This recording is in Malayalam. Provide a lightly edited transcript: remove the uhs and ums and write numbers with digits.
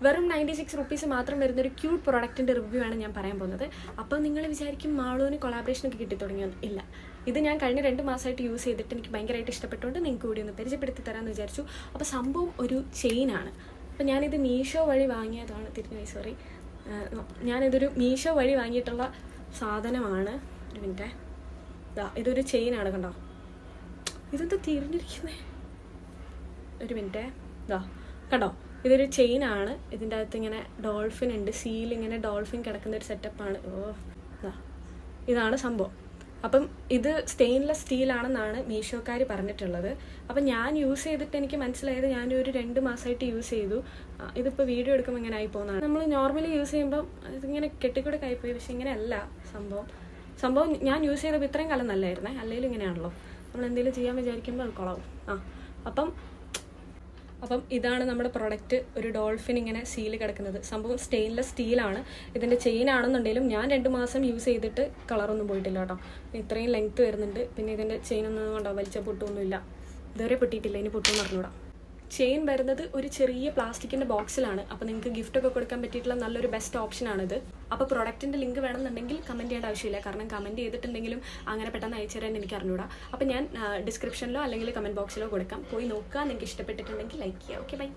വെറും 96 റുപ്പീസ് മാത്രം വരുന്നൊരു ക്യൂട്ട് പ്രൊഡക്റ്റിൻ്റെ റിവ്യൂ ആണ് ഞാൻ പറയാൻ പോകുന്നത്. അപ്പോൾ നിങ്ങൾ വിചാരിക്കും മാളുവിന് കൊളാബറേഷനൊക്കെ കിട്ടി തുടങ്ങിയൊന്നും. ഇല്ല, ഇത് ഞാൻ കഴിഞ്ഞ 2 മാസമായിട്ട് യൂസ് ചെയ്തിട്ട് എനിക്ക് ഭയങ്കരമായിട്ട് ഇഷ്ടപ്പെട്ടുകൊണ്ട് നിങ്ങൾക്ക് കൂടി ഒന്ന് പരിചയപ്പെടുത്തി തരാമെന്ന് വിചാരിച്ചു. അപ്പോൾ സംഭവം ഒരു ചെയിനാണ്. അപ്പോൾ ഞാനിത് മീഷോ വഴി വാങ്ങിയതാണ്. സോറി, ഞാനിതൊരു മീഷോ വഴി വാങ്ങിയിട്ടുള്ള സാധനമാണ്. ഒരു മിനിറ്റ്, ഇതൊരു ചെയിനാണ്. കണ്ടോ, ഇതെന്താ തിരിഞ്ഞിരിക്കുന്നത്? ഒരു മിനിറ്റ്, കണ്ടോ, ഇതൊരു ചെയിനാണ്. ഇതിൻ്റെ അകത്ത് ഇങ്ങനെ ഡോൾഫിൻ ഉണ്ട്, സീൽ ഇങ്ങനെ ഡോൾഫിൻ കിടക്കുന്ന ഒരു സെറ്റപ്പാണ്. ഇതാണ് സംഭവം. അപ്പം ഇത് സ്റ്റെയിൻലെസ് സ്റ്റീലാണെന്നാണ് മീഷോക്കാർ പറഞ്ഞിട്ടുള്ളത്. അപ്പം ഞാൻ യൂസ് ചെയ്തിട്ട് എനിക്ക് മനസ്സിലായത്, ഞാനൊരു 2 മാസമായിട്ട് യൂസ് ചെയ്തു. ഇതിപ്പോൾ വീഡിയോ എടുക്കുമ്പോൾ ഇങ്ങനെ ആയി പോകുന്നതാണ്. നമ്മൾ നോർമലി യൂസ് ചെയ്യുമ്പം ഇതിങ്ങനെ കെട്ടിക്കൂടെ ആയിപ്പോയി. പക്ഷെ ഇങ്ങനെയല്ല സംഭവം ഞാൻ യൂസ് ചെയ്തപ്പോൾ ഇത്രയും കാലം നല്ലതായിരുന്നേ. അല്ലെങ്കിൽ ഇങ്ങനെയാണല്ലോ, നമ്മൾ എന്തെങ്കിലും ചെയ്യാൻ വിചാരിക്കുമ്പോൾ അത് കൊളാവും. അപ്പം ഇതാണ് നമ്മുടെ പ്രൊഡക്റ്റ്. ഒരു ഡോൾഫിൻ ഇങ്ങനെ സീല് കിടക്കുന്നത്. സംഭവം സ്റ്റെയിൻലെസ് സ്റ്റീലാണ്. ഇതിൻ്റെ ചെയിൻ ആണെന്നുണ്ടെങ്കിലും ഞാൻ 2 മാസം യൂസ് ചെയ്തിട്ട് കളറൊന്നും പോയിട്ടില്ല കേട്ടോ. ഇത്രയും ലെങ്ത്ത് വരുന്നുണ്ട്. പിന്നെ ഇതിൻ്റെ ചെയിനൊന്നും കൊണ്ടോ വലിച്ച പൊട്ടൊന്നുമില്ല. ഇതുവരെ പൊട്ടിയിട്ടില്ല, ഇനി പൊട്ടുമെന്ന് അറിഞ്ഞൂടാ. ചെയിൻ വരുന്നത് ഒരു ചെറിയ പ്ലാസ്റ്റിക്കിൻ്റെ ബോക്സിലാണ്. അപ്പോൾ നിങ്ങൾക്ക് ഗിഫ്റ്റൊക്കെ കൊടുക്കാൻ പറ്റിയിട്ടുള്ള നല്ലൊരു ബെസ്റ്റ് ഓപ്ഷനാണിത്. അപ്പോൾ പ്രൊഡക്റ്റിൻ്റെ ലിങ്ക് വേണമെന്നുണ്ടെങ്കിൽ കമൻറ്റ് ചെയ്യേണ്ട ആവശ്യമില്ല. കാരണം കമൻറ്റ് ചെയ്തിട്ടുണ്ടെങ്കിലും അങ്ങനെ പെട്ടെന്ന് അയച്ചു തരാൻ എനിക്ക് അറിഞ്ഞൂടാ. അപ്പോൾ ഞാൻ ഡിസ്ക്രിപ്ഷനിലോ അല്ലെങ്കിൽ കമൻറ്റ് ബോക്സിലോ കൊടുക്കാം. പോയി നോക്കുക. നിങ്ങൾക്ക് ഇഷ്ടപ്പെട്ടിട്ടുണ്ടെങ്കിൽ ലൈക്ക് ചെയ്യുക. Okay, by.